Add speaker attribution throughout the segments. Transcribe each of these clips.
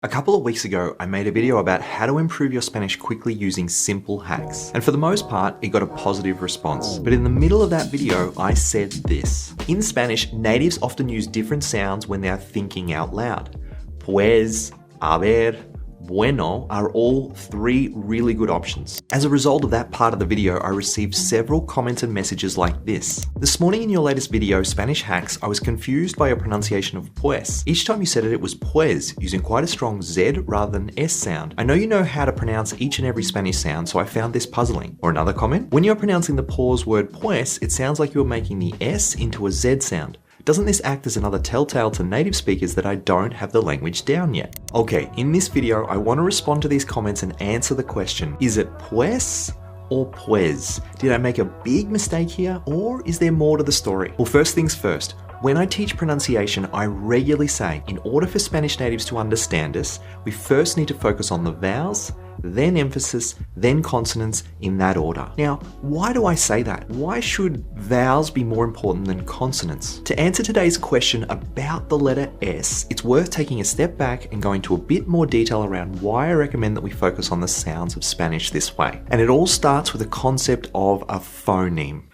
Speaker 1: A couple of weeks ago, I made a video about how to improve your Spanish quickly using simple hacks. And for the most part, it got a positive response. But in the middle of that video, I said this. In Spanish, natives often use different sounds when they are thinking out loud. Pues, a ver, bueno are all three really good options. As a result of that part of the video, I received several comments and messages like this. This morning in your latest video, Spanish Hacks, I was confused by your pronunciation of pues. Each time you said it, it was pues, using quite a strong Z rather than S sound. I know you know how to pronounce each and every Spanish sound, so I found this puzzling. Or another comment, when you're pronouncing the pause word pues, it sounds like you're making the S into a Z sound. Doesn't this act as another telltale to native speakers that I don't have the language down yet? Okay, in this video, I want to respond to these comments and answer the question, is it pues or pues? Did I make a big mistake here, or is there more to the story? Well, first things first, when I teach pronunciation, I regularly say, in order for Spanish natives to understand us, we first need to focus on the vowels, then emphasis, then consonants in that order. Now, why do I say that? Why should vowels be more important than consonants? To answer today's question about the letter S, it's worth taking a step back and going to a bit more detail around why I recommend that we focus on the sounds of Spanish this way. And it all starts with the concept of a phoneme.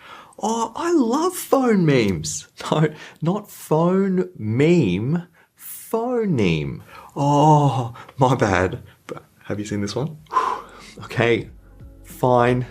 Speaker 1: Oh, I love phone memes. No, not phone meme, phoneme. Oh, my bad. Have you seen this one? Okay, fine.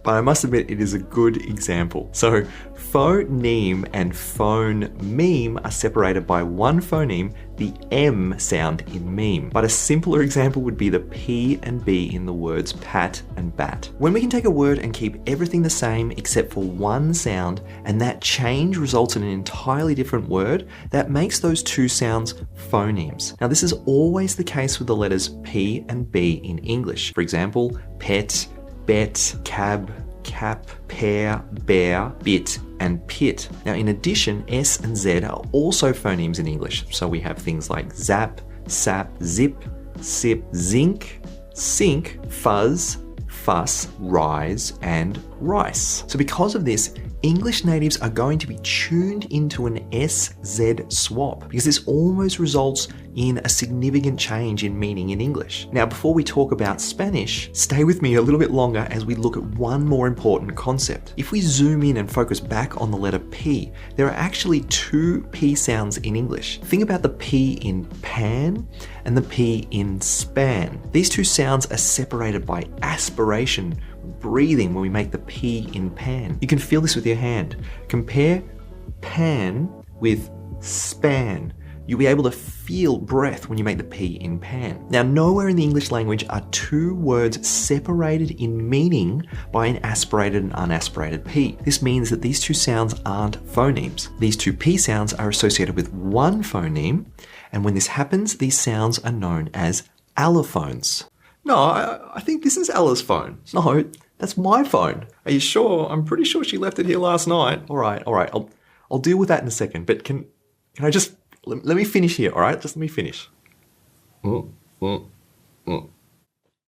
Speaker 1: But I must admit, it is a good example. So, phoneme and phone meme are separated by one phoneme, the M sound in meme. But a simpler example would be the P and B in the words pat and bat. When we can take a word and keep everything the same except for one sound, and that change results in an entirely different word, that makes those two sounds phonemes. Now, this is always the case with the letters P and B in English. For example, pet, bet, cab, cap, pear, bear, bit, and pit. Now, in addition, S and Z are also phonemes in English. So we have things like zap, sap, zip, sip, zinc, sink, fuzz, fuss, rise, and rice. So because of this, English natives are going to be tuned into an SZ swap because this almost results in a significant change in meaning in English. Now, before we talk about Spanish, stay with me a little bit longer as we look at one more important concept. If we zoom in and focus back on the letter P, there are actually two P sounds in English. Think about the P in pan and the P in span. These two sounds are separated by aspiration, breathing when we make the P in pan. You can feel this with your hand. Compare pan with span. You'll be able to feel breath when you make the P in pan. Now, nowhere in the English language are two words separated in meaning by an aspirated and unaspirated P. This means that these two sounds aren't phonemes. These two P sounds are associated with one phoneme, and when this happens, these sounds are known as allophones. No, I think this is Ella's phone. No, that's my phone. Are you sure? I'm pretty sure she left it here last night. All right. I'll deal with that in a second. But can I just let me finish here? All right, just let me finish.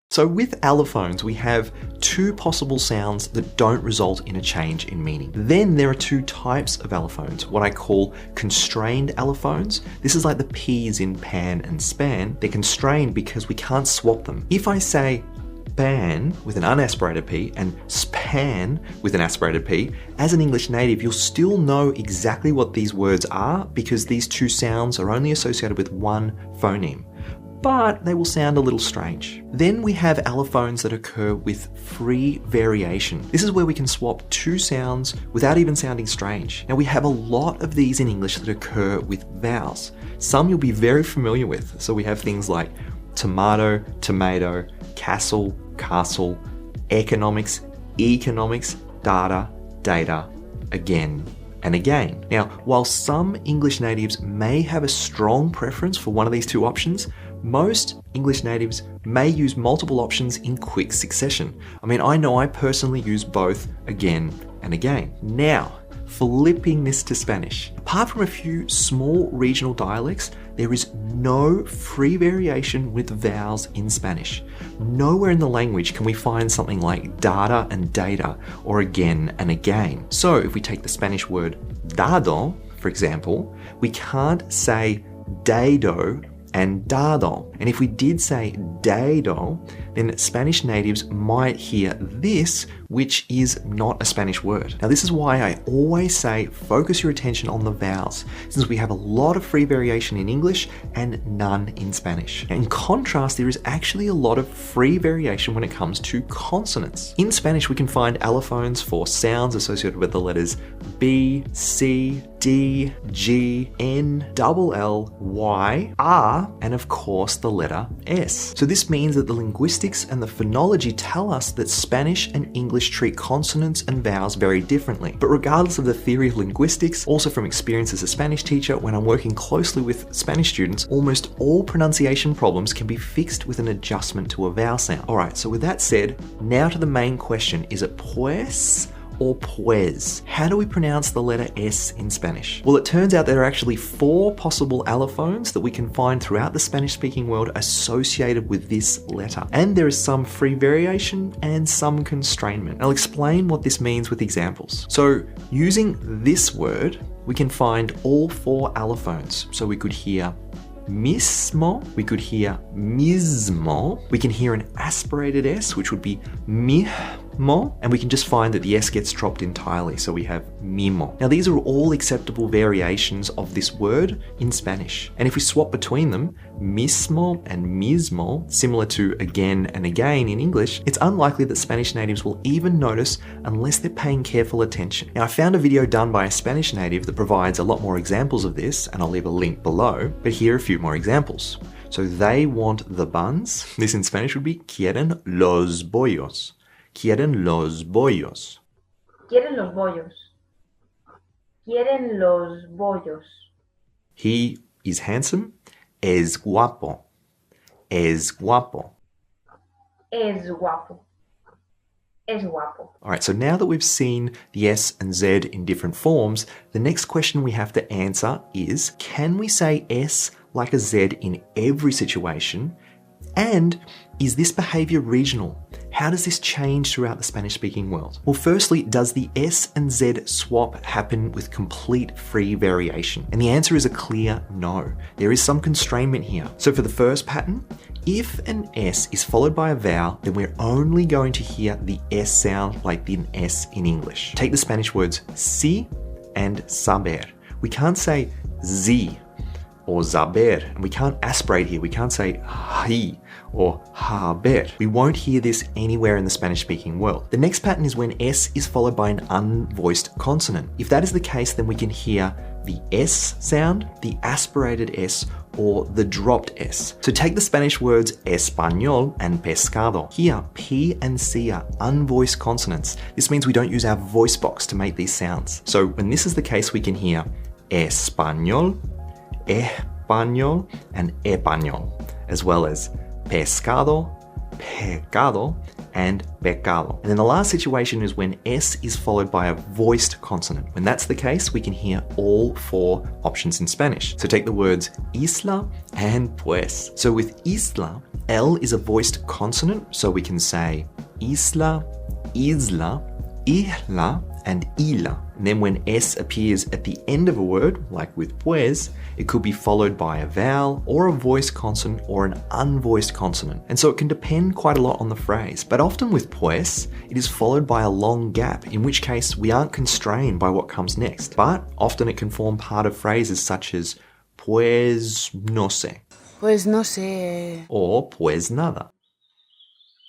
Speaker 1: So with allophones, we have two possible sounds that don't result in a change in meaning. Then there are two types of allophones, what I call constrained allophones. This is like the P's in pan and span. They're constrained because we can't swap them. If I say ban with an unaspirated P and span with an aspirated P, as an English native, you'll still know exactly what these words are because these two sounds are only associated with one phoneme, but they will sound a little strange. Then we have allophones that occur with free variation. This is where we can swap two sounds without even sounding strange. Now, we have a lot of these in English that occur with vowels. Some you'll be very familiar with. So we have things like tomato, tomato, castle, castle, economics, economics, data, data, again and again. Now, while some English natives may have a strong preference for one of these two options, most English natives may use multiple options in quick succession. I mean, I know I personally use both again and again. Now, flipping this to Spanish. Apart from a few small regional dialects, there is no free variation with vowels in Spanish. Nowhere in the language can we find something like data and data or again and again. So if we take the Spanish word dado, for example, we can't say dado and dado. And if we did say dado, then Spanish natives might hear this, which is not a Spanish word. Now, this is why I always say focus your attention on the vowels, since we have a lot of free variation in English and none in Spanish. Now, in contrast, there is actually a lot of free variation when it comes to consonants. In Spanish, we can find allophones for sounds associated with the letters B, C, D, G, N, double L, Y, R, and of course the letter S. So this means that the linguistics and the phonology tell us that Spanish and English treat consonants and vowels very differently. But regardless of the theory of linguistics, also from experience as a Spanish teacher, when I'm working closely with Spanish students, almost all pronunciation problems can be fixed with an adjustment to a vowel sound. Alright, so with that said, now to the main question, is it pues or pues? How do we pronounce the letter S in Spanish? Well, it turns out there are actually 4 possible allophones that we can find throughout the Spanish-speaking world associated with this letter. And there is some free variation and some constrainment. I'll explain what this means with examples. So, using this word, we can find all 4 allophones. So we could hear mismo, we could hear mismo, we can hear an aspirated S, which would be mismo, and we can just find that the S gets dropped entirely, so we have mimo. Now these are all acceptable variations of this word in Spanish, and if we swap between them, mismo and mismo, similar to again and again in English, it's unlikely that Spanish natives will even notice unless they're paying careful attention. Now I found a video done by a Spanish native that provides a lot more examples of this, and I'll leave a link below, but here are a few more examples. So they want the buns. This in Spanish would be quieren los bollos. Quieren los bollos.
Speaker 2: Quieren los bollos. Quieren los bollos.
Speaker 1: He is handsome. Es guapo. Es guapo.
Speaker 2: Es guapo. Es guapo.
Speaker 1: All right, so now that we've seen the S and Z in different forms, the next question we have to answer is, can we say S like a Z in every situation? And is this behavior regional? How does this change throughout the Spanish-speaking world? Well, firstly, does the S and Z swap happen with complete free variation? And the answer is a clear no. There is some constrainment here. So for the first pattern, if an S is followed by a vowel, then we're only going to hear the S sound like an S in English. Take the Spanish words sí and saber. We can't say Z or zaber, and we can't aspirate here. We can't say hi or haber. We won't hear this anywhere in the Spanish-speaking world. The next pattern is when S is followed by an unvoiced consonant. If that is the case, then we can hear the S sound, the aspirated S, or the dropped S. So take the Spanish words español and pescado. Here, P and C are unvoiced consonants. This means we don't use our voice box to make these sounds. So when this is the case, we can hear español, español, and español, as well as pescado, pecado, and pecado. And then the last situation is when S is followed by a voiced consonant. When that's the case, we can hear all 4 options in Spanish. So take the words isla and pues. So with isla, L is a voiced consonant, so we can say isla, isla, isla, and ila. And then when S appears at the end of a word, like with pues, it could be followed by a vowel or a voiced consonant or an unvoiced consonant. And so it can depend quite a lot on the phrase. But often with pues, it is followed by a long gap, in which case we aren't constrained by what comes next. But often it can form part of phrases such as pues no sé.
Speaker 3: Pues no sé.
Speaker 1: Or pues nada.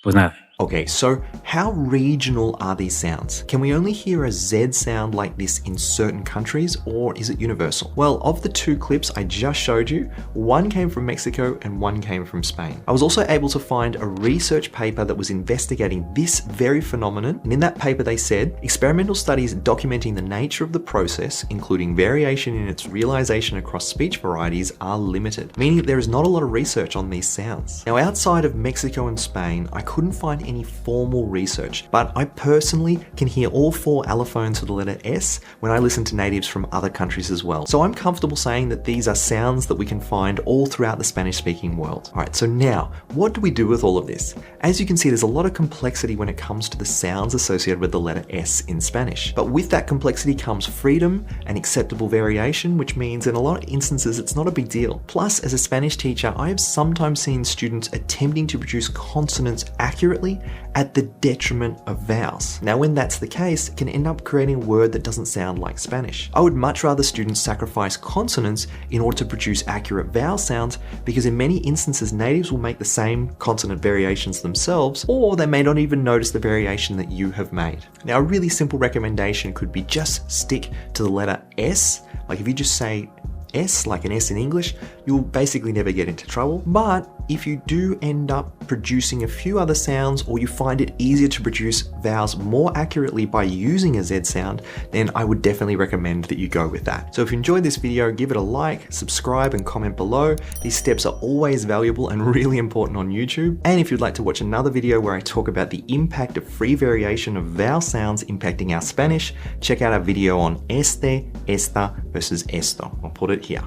Speaker 4: Pues nada.
Speaker 1: Okay, so how regional are these sounds? Can we only hear a Z sound like this in certain countries, or is it universal? Well, of the 2 clips I just showed you, one came from Mexico and one came from Spain. I was also able to find a research paper that was investigating this very phenomenon, and in that paper they said, experimental studies documenting the nature of the process, including variation in its realization across speech varieties, are limited, meaning that there is not a lot of research on these sounds. Now, outside of Mexico and Spain, I couldn't find any formal research, but I personally can hear all 4 allophones for the letter S when I listen to natives from other countries as well. So I'm comfortable saying that these are sounds that we can find all throughout the Spanish-speaking world. All right, so now, what do we do with all of this? As you can see, there's a lot of complexity when it comes to the sounds associated with the letter S in Spanish. But with that complexity comes freedom and acceptable variation, which means in a lot of instances, it's not a big deal. Plus, as a Spanish teacher, I have sometimes seen students attempting to produce consonants accurately at the detriment of vowels. Now, when that's the case, it can end up creating a word that doesn't sound like Spanish. I would much rather students sacrifice consonants in order to produce accurate vowel sounds, because in many instances, natives will make the same consonant variations themselves, or they may not even notice the variation that you have made. Now, a really simple recommendation could be just stick to the letter S. Like if you just say S, like an S in English, you'll basically never get into trouble. But if you do end up producing a few other sounds, or you find it easier to produce vowels more accurately by using a Z sound, then I would definitely recommend that you go with that. So if you enjoyed this video, give it a like, subscribe, and comment below. These steps are always valuable and really important on YouTube. And if you'd like to watch another video where I talk about the impact of free variation of vowel sounds impacting our Spanish, check out our video on este, esta versus esto. I'll put it here.